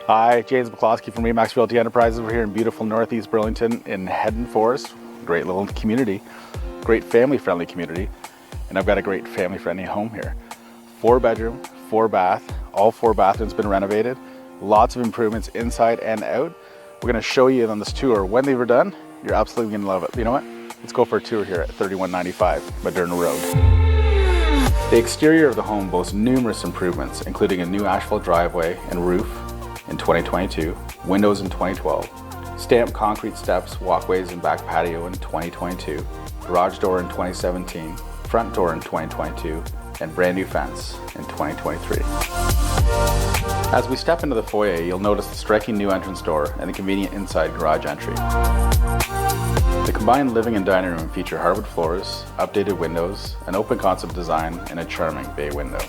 Hi, James McCloskey from Remax Realty Enterprises. We're here in beautiful Northeast Burlington in Heddon Forest. Great little community, great family-friendly community, and I've got a great family-friendly home here. 4-bedroom, 4-bath, all 4 bathrooms been renovated. Lots of improvements inside and out. We're going to show you on this tour when they were done. You're absolutely going to love it. But you know what? Let's go for a tour here at 3195 Maderna Road. The exterior of the home boasts numerous improvements, including a new asphalt driveway and roof in 2022, windows in 2012, stamped concrete steps, walkways, and back patio in 2022, garage door in 2017, front door in 2022, and brand new fence in 2023. As we step into the foyer, you'll notice the striking new entrance door and the convenient inside garage entry. The combined living and dining room feature hardwood floors, updated windows, an open concept design, and a charming bay window.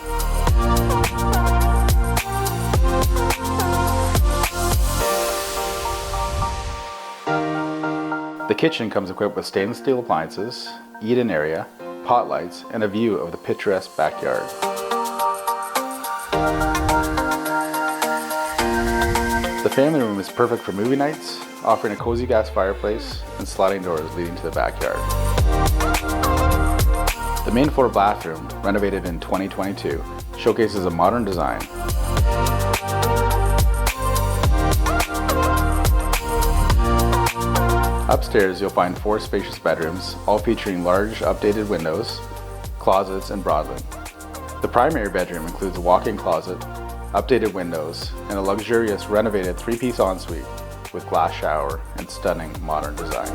The kitchen comes equipped with stainless steel appliances, eat-in area, pot lights, and a view of the picturesque backyard. The family room is perfect for movie nights, offering a cozy gas fireplace and sliding doors leading to the backyard. The main floor bathroom, renovated in 2022, showcases a modern design. Upstairs, you'll find 4 spacious bedrooms, all featuring large updated windows, closets, and broadloom. The primary bedroom includes a walk-in closet, updated windows, and a luxurious renovated 3-piece ensuite with glass shower and stunning modern design.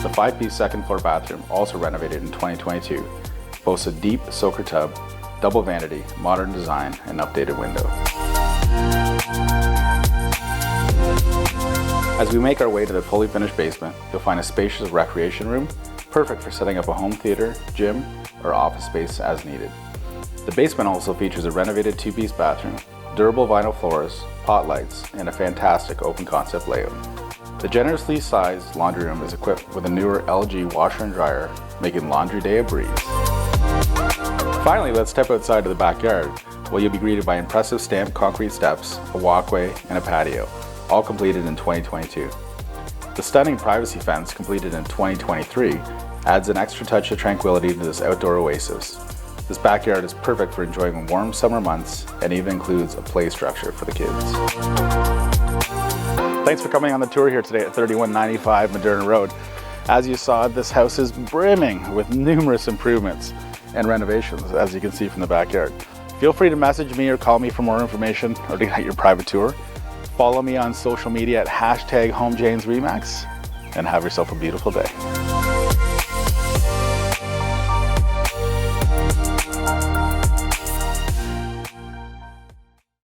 The 5-piece second floor bathroom, also renovated in 2022, boasts a deep soaker tub, double vanity, modern design, and updated window. As we make our way to the fully finished basement, you'll find a spacious recreation room, perfect for setting up a home theater, gym, or office space as needed. The basement also features a renovated 2-piece bathroom, durable vinyl floors, pot lights, and a fantastic open concept layout. The generously sized laundry room is equipped with a newer LG washer and dryer, making laundry day a breeze. Finally, let's step outside to the backyard, where you'll be greeted by impressive stamped concrete steps, a walkway, and a patio, all completed in 2022. The stunning privacy fence, completed in 2023, adds an extra touch of tranquility to this outdoor oasis. This backyard is perfect for enjoying warm summer months and even includes a play structure for the kids. Thanks for coming on the tour here today at 3195 Maderna Road. As you saw, this house is brimming with numerous improvements and renovations, as you can see from the backyard. Feel free to message me or call me for more information or to get your private tour. Follow me on social media at #HomeJamesRemax and have yourself a beautiful day.